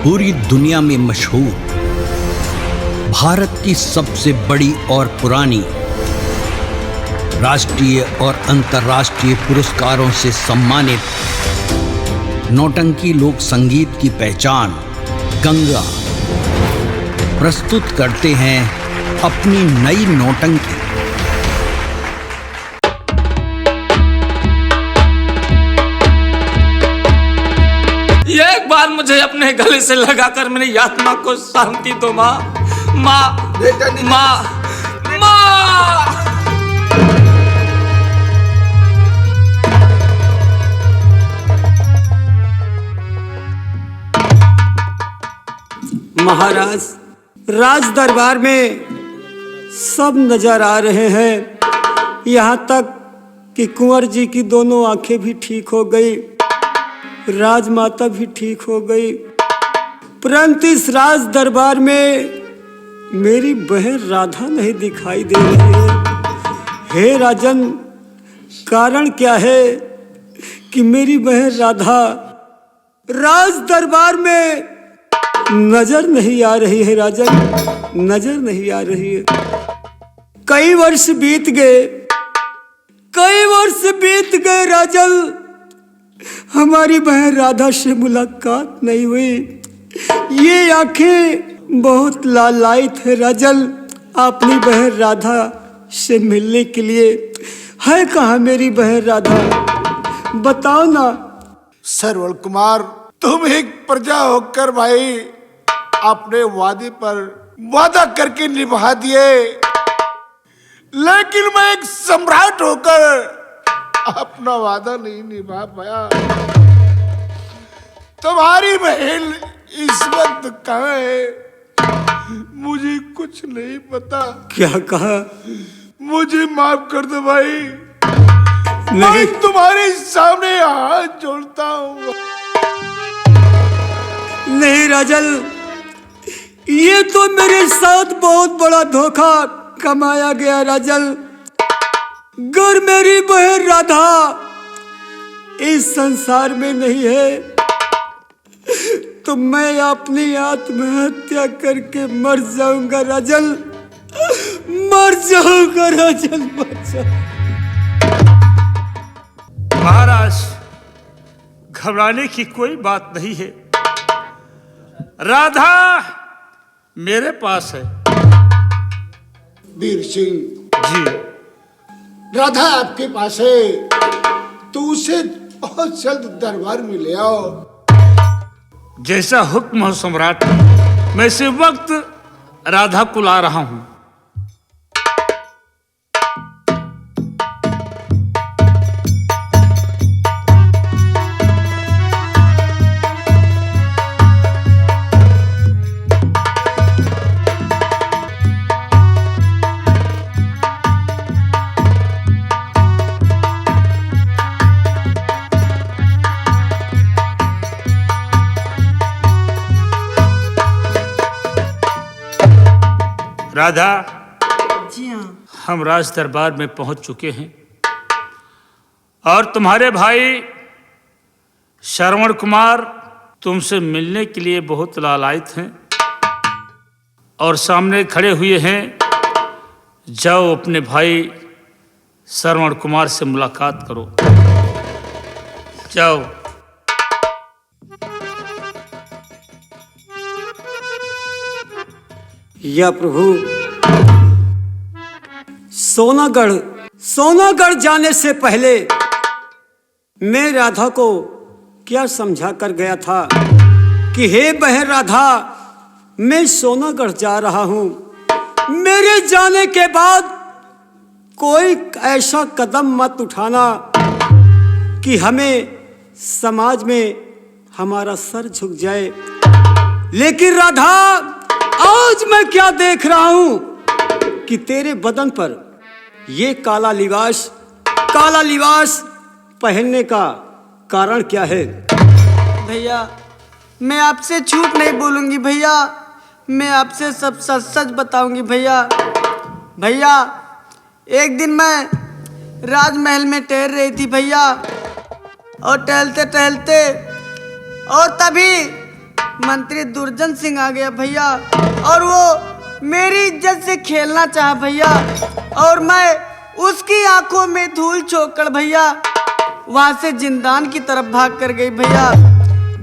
पूरी दुनिया में मशहूर, भारत की सबसे बड़ी और पुरानी, राष्ट्रीय और अंतर्राष्ट्रीय पुरस्कारों से सम्मानित नौटंकी लोक संगीत की पहचान गंगा प्रस्तुत करते हैं अपनी नई नौटंकी। एक बार मुझे अपने गले से लगाकर मेरी आत्मा को शांति दो माँ। माँ माँ माँ। महाराज, राज दरबार में सब नजर आ रहे हैं, यहाँ तक कि कुंवर जी की दोनों आंखें भी ठीक हो गई, राजमाता भी ठीक हो गई, परंतु इस राज दरबार में मेरी बहन राधा नहीं दिखाई दे रही है। हे राजन, कारण क्या है कि मेरी बहन राधा राज दरबार में नजर नहीं आ रही है? राजन, नजर नहीं आ रही है। कई वर्ष बीत गए राजन, हमारी बहन राधा से मुलाकात नहीं हुई। ये आंखें बहुत लालायित है राजन अपनी बहन राधा से मिलने के लिए। है कहाँ मेरी बहन राधा? बताओ ना। सरवण कुमार, तुम एक प्रजा होकर भाई अपने वादे पर वादा करके निभा दिए, लेकिन मैं एक सम्राट होकर अपना वादा नहीं निभा पाया। तुम्हारी बहन इस वक्त कहाँ है मुझे कुछ नहीं पता। क्या कहा? मुझे माफ कर दो भाई, मैं तुम्हारे सामने हाथ जोड़ता हूँ। नहीं राजन, ये तो मेरे साथ बहुत बड़ा धोखा कमाया गया राजन। अगर मेरी बहन राधा इस संसार में नहीं है तो मैं अपनी आत्महत्या करके मर जाऊंगा राजन, मर जाऊंगा राजन, मर जाऊंगा। महाराज, घबराने की कोई बात नहीं है। राधा मेरे पास है। वीर सिंह जी, राधा आपके पास है तो उसे बहुत जल्द दरबार में ले आओ। जैसा हुक्म हो सम्राट, मैं इसी वक्त राधा को ला रहा हूं। राधा जी हाँ। हम राज दरबार में पहुंच चुके हैं और तुम्हारे भाई श्रवण कुमार तुमसे मिलने के लिए बहुत लालायित हैं और सामने खड़े हुए हैं। जाओ अपने भाई श्रवण कुमार से मुलाकात करो, जाओ। या प्रभु, सोनागढ़ जाने से पहले मैं राधा को क्या समझा कर गया था कि हे बहन राधा, मैं सोनागढ़ जा रहा हूं। मेरे जाने के बाद कोई ऐसा कदम मत उठाना कि हमें समाज में हमारा सर झुक जाए। लेकिन राधा, आज मैं क्या देख रहा हूं कि तेरे बदन पर ये काला लिबास पहनने का कारण क्या है? भैया, मैं आपसे झूठ नहीं बोलूंगी भैया, मैं आपसे सब सच सच बताऊंगी भैया। भैया, एक दिन मैं राजमहल में टहल रही थी भैया, और टहलते टहलते और तभी मंत्री दुर्जन सिंह आ गया भैया, और वो मेरी इज्जत से खेलना चाहा भैया, और मैं उसकी आंखों में धूल झोंककर भैया वहां से जिंदान की तरफ भाग कर गई भैया।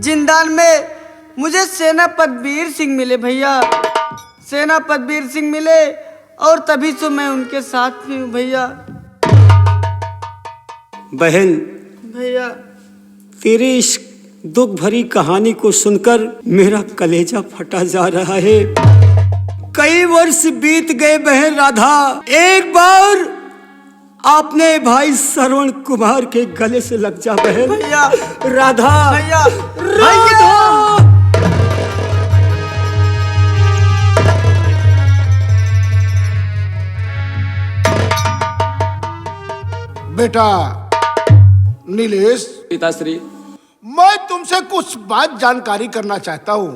जिंदान में मुझे सेनापति वीर सिंह मिले भैया, सेनापति वीर सिंह मिले, और तभी से मैं उनके साथ में हूँ भैया। बहन, भैया तेरी इस दुख भरी कहानी को सुनकर मेरा कलेजा फटा जा रहा है। कई वर्ष बीत गए बहन राधा, एक बार आपने भाई श्रवण कुमार के गले से लग जा बहन। भैया राधा, भैया राधा। बेटा नीलेश, पिताश्री, मैं तुमसे कुछ बात जानकारी करना चाहता हूँ।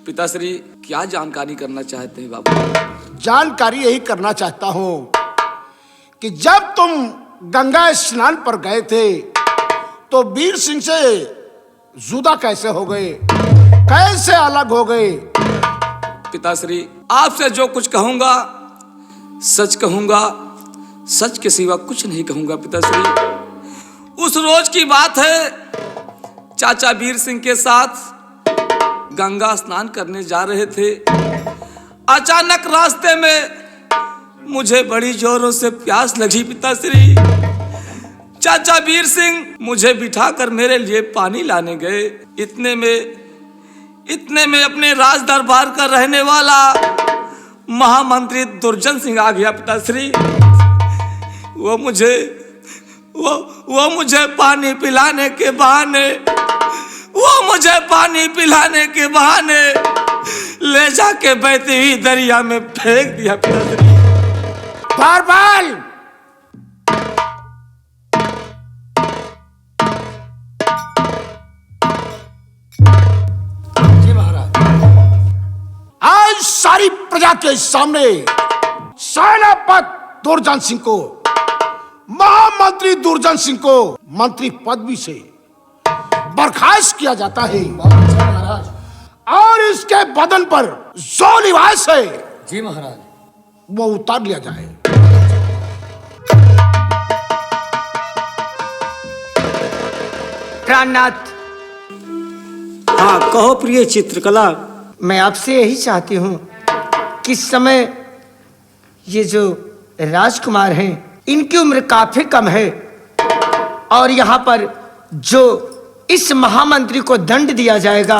पिताश्री क्या जानकारी करना चाहते हैं बाबू? जानकारी यही करना चाहता हूँ कि जब तुम गंगा स्नान पर गए थे तो वीर सिंह से जुदा कैसे हो गए, कैसे अलग हो गए? पिताश्री, आपसे जो कुछ कहूंगा सच कहूंगा, सच के सिवा कुछ नहीं कहूंगा पिताश्री। उस रोज की बात है, चाचा वीर सिंह के साथ गंगा स्नान करने जा रहे थे। अचानक रास्ते में मुझे बड़ी जोरों से प्यास लगी पिताश्री। चाचा वीर सिंह मुझे बिठाकर मेरे लिए पानी लाने गए। इतने में अपने राज दरबार का रहने वाला महामंत्री दुर्जन सिंह आ गया पिताश्री। वो मुझे पानी पिलाने के बहाने ले जाके बहती हुई दरिया में फेंक दिया पिताश्री। बारबाल, जी महाराज। आज सारी प्रजा के सामने सेनापति दुर्जन सिंह को, महामंत्री दुर्जन सिंह को मंत्री पदवी से बर्खास्त किया जाता है महाराज। और इसके बदन पर जो लिबास है जी महाराज, वो उतार लिया जाए। प्राणनाथ, हाँ कहो प्रिय चित्रकला। मैं आपसे यही चाहती हूँ कि इस समय ये जो राजकुमार हैं इनकी उम्र काफी कम है, और यहाँ पर जो इस महामंत्री को दंड दिया जाएगा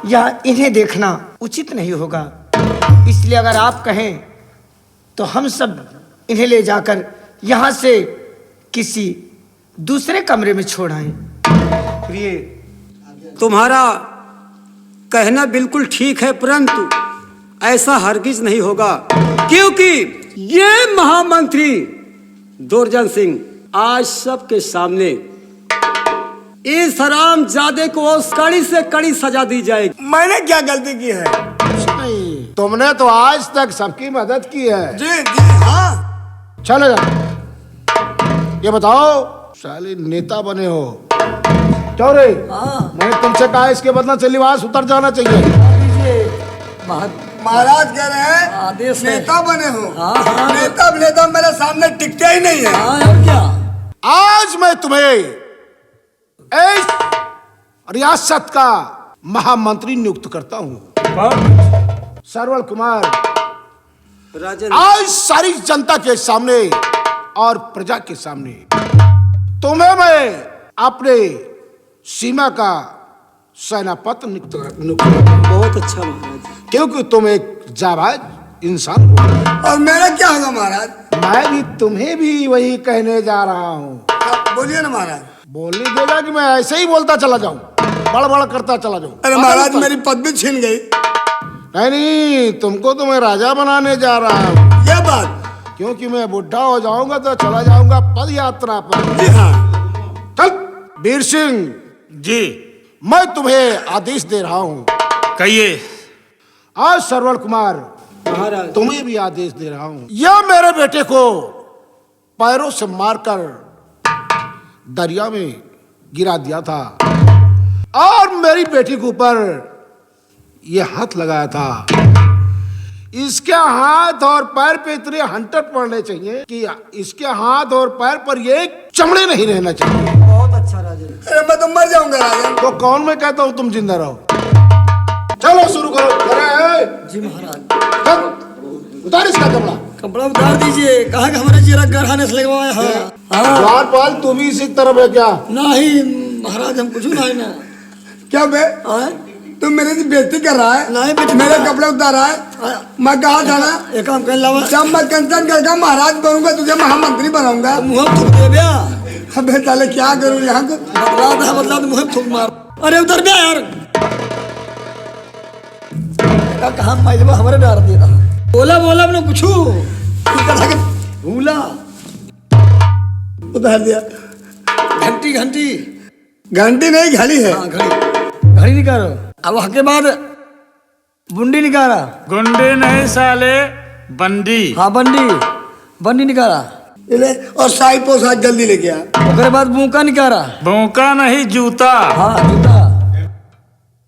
यह इन्हें देखना उचित नहीं होगा। इसलिए अगर आप कहें तो हम सब इन्हें ले जाकर यहाँ से किसी दूसरे कमरे में छोड़ आए। प्रिय, तुम्हारा कहना बिल्कुल ठीक है, परंतु ऐसा हरगिज नहीं होगा, क्योंकि ये महामंत्री दुर्जन सिंह आज सबके सामने इस हरामजादे को कड़ी से कड़ी सजा दी जाएगी। मैंने क्या गलती की है? कुछ नहीं, तुमने तो आज तक सबकी मदद की है। जी जी हाँ। चलो जाओ, ये बताओ, साले नेता बने हो क्यों रे? मैंने तुमसे कहा इसके बदला से लिबास उतर जाना चाहिए। महाराज कह रहे हैं आदेश नेता बने हो। नेता मेरे सामने टिकते ही नहीं है। आज मैं तुम्हें इस रियासत का महामंत्री नियुक्त करता हूँ। श्रवण कुमार, राजन, आज सारी जनता के सामने और प्रजा के सामने तुम्हें मैं अपने सीमा का सेनापति नियुक्त बहुत अच्छा महाराज, क्योंकि तुम एक जाबाज इंसान हो। और मेरा क्या होगा महाराज? मैं भी तुम्हें भी वही कहने जा रहा हूँ। बोलिए ना महाराज। बोलने देगा कि मैं ऐसे ही बोलता चला जाऊं, बड़बड़ करता चला जाऊं। अरे महाराज मेरी पदवी छीन गई। नहीं, तुमको तो मैं राजा बनाने जा रहा हूँ। ये बात, क्योंकि मैं बुढ़ा हो जाऊंगा तो चला जाऊंगा पद यात्रा पर। जी हाँ। चल वीर सिंह, जी मैं तुम्हें आदेश दे रहा हूँ। कहिए। आज श्रवण कुमार, महाराज तुम्हें भी आदेश दे रहा हूँ। यह मेरे बेटे को पैरों से मारकर दरिया में गिरा दिया था, और मेरी बेटी के ऊपर ये हाथ लगाया था। इसके हाथ और पैर पे इतने हंटर पड़ने चाहिए कि इसके हाथ और पैर पर ये चमड़े नहीं रहना चाहिए। बहुत अच्छा राजन। अरे मैं तो मर जाऊंगा राजन। तो कौन मैं कहता हूँ तुम जिंदा रहो। चलो शुरू करो। अरे जी महाराज। चल उतार इसका कपड़ा। कपड़ा उतार दीजिए। कहा कि हमारे चेहरा गढ़ाने से लगवाया है। हाँ द्वारपाल तू भी इसी तरफ है क्या? नहीं महाराज, हम कुछ नहीं ना। क्या बे? तुम मेरे से बेइज्जती कर रहा है? नहीं बेटा, मेरे कपड़े उतार रहा है। मैं कहा था ना एक काम कर ला, जब मैं कंचन करके महाराज बनूंगा तुझे महामंत्री बनाऊंगा। मुँह थूक दे बे। अबे साले क्या करूँ यहाँ को? बदला तो मुँह थूक मार। अरे उतर बे यार। कहा मैं हमारे डार दे रहा। बोला बोला अपने पूछू भूला उतार दिया। घंटी घंटी घंटी नहीं घड़ी है। हाँ, घड़ी घड़ी निकालो। अब के बाद बुंडी निकाला। गुंडे नहीं साले, बंडी। हाँ बंडी निकाला। ले और साई पोसा जल्दी लेके आ। उसके बाद बूका निकाला। बूका नहीं, जूता। हाँ जूता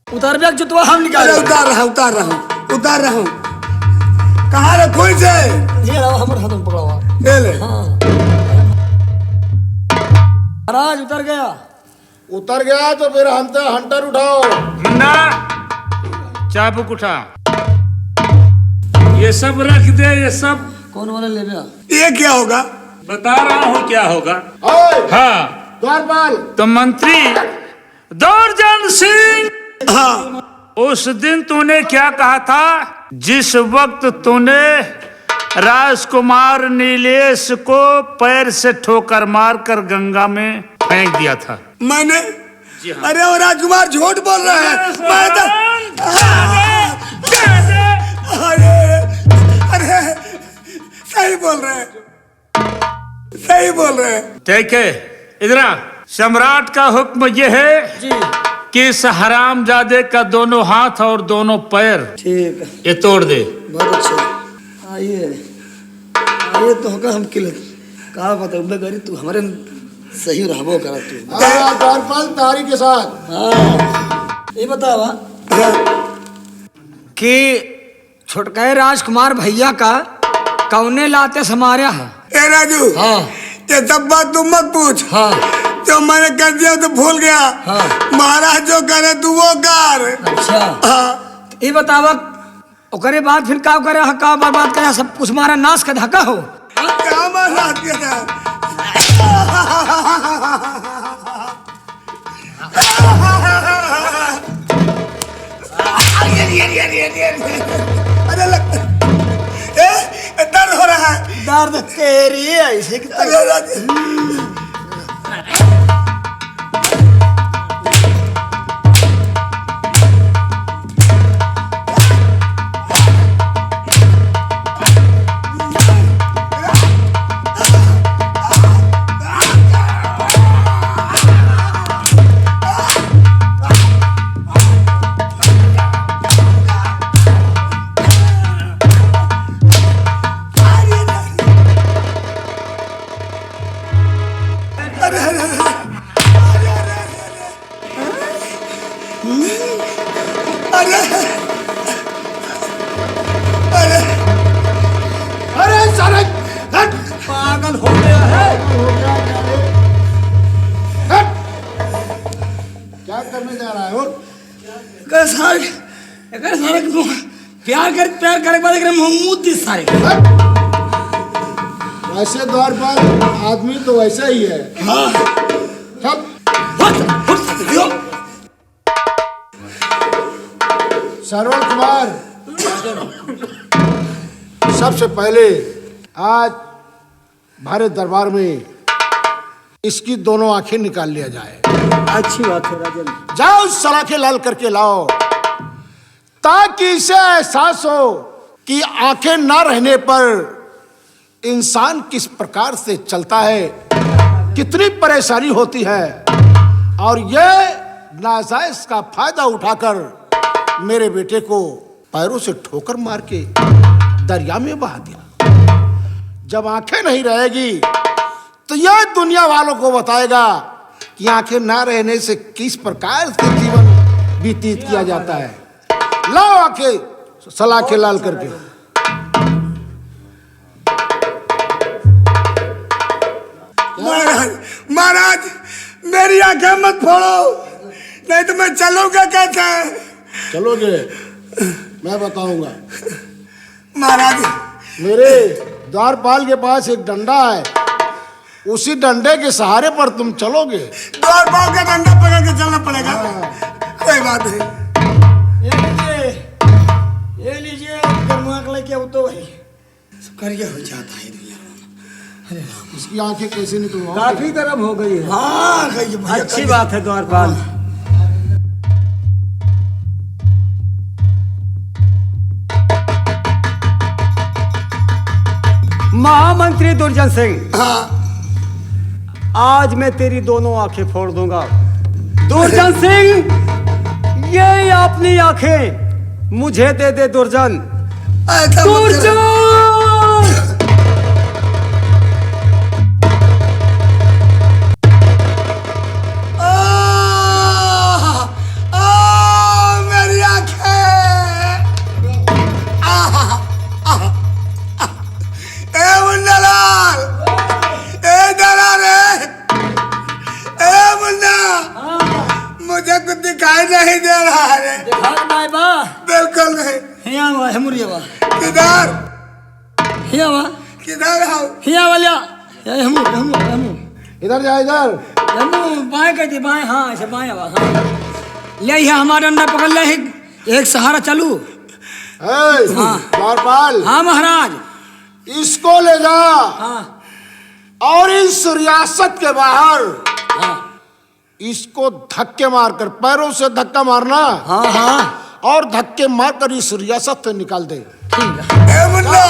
उतार भी जुतवा हम निकाले। उतार रहा हूँ। कहाँ रखो इसे? ये हमारे हाथ में पकड़ा हुआ। ले ले। हाँ महाराज उतर गया तो फिर हंटर उठाओ। मुन्ना चाबुक उठा। ये सब रख दे, ये सब। कौन वाला ले गया? ये क्या होगा? बता रहा हूँ क्या होगा। हाँ द्वारपाल तो मंत्री दुर्जन सिंह, हाँ उस दिन तूने क्या कहा था? जिस वक्त तूने राजकुमार नीलेश को पैर से ठोकर मारकर गंगा में फेंक दिया था। मैंने? हाँ। अरे वो राजकुमार झूठ बोल रहा है। मैं तो अरे सही बोल रहे हैं। ठीक है, इधर सम्राट का हुक्म यह है जी कि इस हरामजादे का दोनों हाथ और दोनों पैर ठीक है। ये तोड़ दे। बहुत अच्छा। आइए तो होगा हम किल कहा बताऊँ गरीब तू हमारे सही रहबो करा तू। द्वारपाल तारी के साथ। हाँ ये बतावा कि छुटकाए राजकुमार भैया का कौने लाते समारिया है? ए राजू। हाँ ये सब बात तुम मत पूछ। हाँ जो मैंने कर दिया तो भूल गया। हाँ महाराज जो करे तू वो कर। अच्छा हाँ ये बतावा ओकरे बाद फिर का करे? का बर्बाद करे? सब कुछ मारा नाश का धक्का हो। क्या मारा अरे दर्द हो रहा है। दर्द तेरी ऐसे पागल हो गया है। क्या करने जा रहा है? और सारे प्यार करे बाद मुंह दी सारे। वैसे द्वारपाल आदमी तो वैसा ही है। हाँ सब श्रवण कुमार, सबसे पहले आज भारत दरबार में इसकी दोनों आंखें निकाल लिया जाए। अच्छी बात है राजन। जाओ सलाखें लाल करके लाओ ताकि इसे एहसास हो कि आंखें ना रहने पर इंसान किस प्रकार से चलता है, कितनी परेशानी होती है। और ये नाजायज का फायदा उठाकर मेरे बेटे को पैरों से ठोकर मार के दरिया में बहा दिया। जब आंखें नहीं रहेगी तो यह दुनिया वालों को बताएगा कि आंखें ना रहने से किस प्रकार से जीवन व्यतीत किया जाता है। लाओ आंखें सलाखें लाल करके। महाराज महाराज मेरी आंखें मत फोड़ो, नहीं तो मैं चलूंगा कैसे? चलोगे? मैं बताऊंगा। महाराज मेरे द्वारपाल के पास एक डंडा है, उसी डंडे के सहारे पर तुम चलोगे। द्वारपाल का डंडा पकड़ के चलना पड़ेगा। कोई बात नहीं। ये लीजिए लेके आओ तो भाई करिए हो जाता है दुनिया। इसकी आंखें कैसे निकलवाओगे? काफी गर्म हो गई है। हाँ अच्छी बात है द्वारपाल। महामंत्री दुर्जन सिंह, हाँ आज मैं तेरी दोनों आंखें फोड़ दूंगा। दुर्जन सिंह, ये अपनी आंखें मुझे दे दे दुर्जन। ऐसा मत करो। दुर्जन! मेरी आंखें। ए मुन्नालाल, ए दलाल, ए मुन्ना, मुझे कुछ दिखाई नहीं दे रहा है। बिल्कुल नहीं। किधर किधर आओ? इधर जा, इधर। बाएं कर दी, बाएं, हाँ ऐसे बाएं, हाँ यही है हमारा डंडा पकड़ ले, एक सहारा चालू। द्वारपाल, हाँ महाराज। इसको ले जा हाँ और इस रियासत के बाहर इसको धक्के मारकर, पैरों से धक्का मारना, हाँ हाँ और धक्के मारकर इस रियासत से निकाल दे। ए मुन्ना,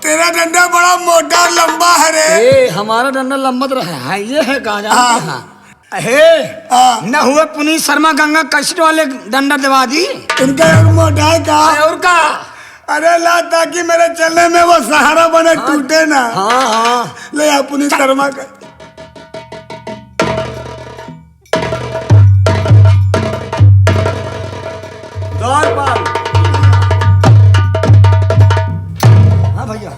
तेरा डंडा बड़ा मोटा और लंबा है रे। ए हमारा डंडा लंबा तो रहा है, ये है कहा जाता है। न हुए पुनीत शर्मा गंगा कैसेट वाले डंडा दबा दी। इनका एक मोटा है का? और का? अरे ला, ताकि मेरे चलने में वो सहारा बने, टूटे ना। हाँ हाँ ले आ पुनीत शर्मा का। द्वारपाल, हाँ भैया।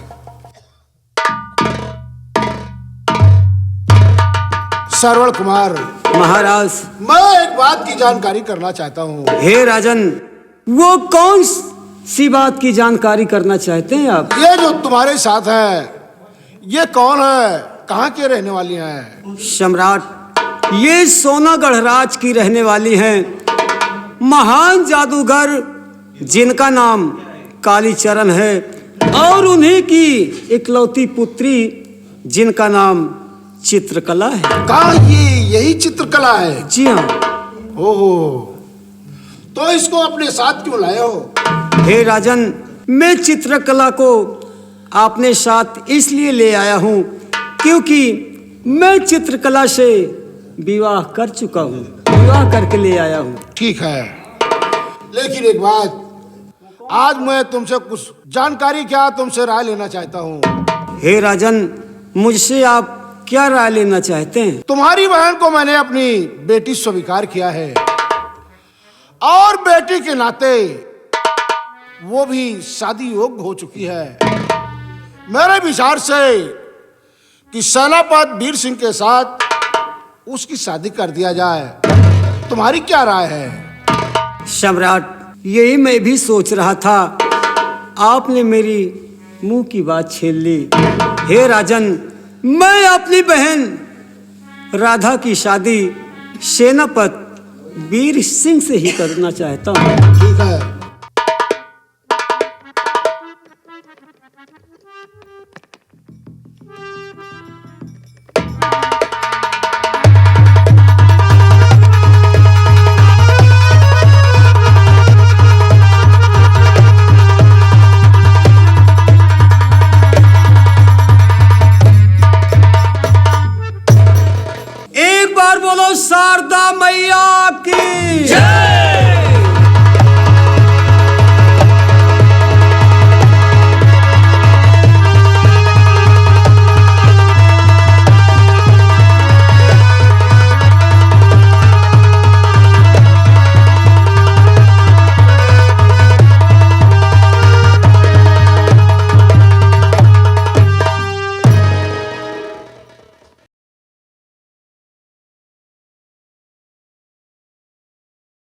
श्रवण कुमार, महाराज। मैं एक बात की जानकारी करना चाहता हूँ। हे राजन, वो कौन सी बात की जानकारी करना चाहते हैं आप? ये जो तुम्हारे साथ है, ये कौन है? कहाँ के रहने वाली हैं? सम्राट, ये सोनागढ़ राज की रहने वाली हैं महान जादूगर जिनका नाम कालीचरण है, और उन्हीं की इकलौती पुत्री जिनका नाम चित्रकला है। कहाँ यही चित्रकला है? जी हाँ। ओहो, तो इसको अपने साथ क्यों लाए हो? हे राजन, मैं चित्रकला को अपने साथ इसलिए ले आया हूँ क्योंकि मैं चित्रकला से विवाह कर चुका हूँ, विवाह करके ले आया हूँ। ठीक है, लेकिन एक बात, आज मैं तुमसे कुछ जानकारी क्या तुमसे राय लेना चाहता हूँ। हे राजन, मुझसे आप क्या राय लेना चाहते हैं? तुम्हारी बहन को मैंने अपनी बेटी स्वीकार किया है, और बेटी के नाते वो भी शादी योग्य हो चुकी है। मेरे विचार से कि सेनापति वीर सिंह के साथ उसकी शादी कर दिया जाए। तुम्हारी क्या राय है? सम्राट, यही मैं भी सोच रहा था, आपने मेरी मुंह की बात छीन ली। हे राजन, मैं अपनी बहन राधा की शादी सेनापति वीर सिंह से ही करना चाहता हूँ। ठीक है,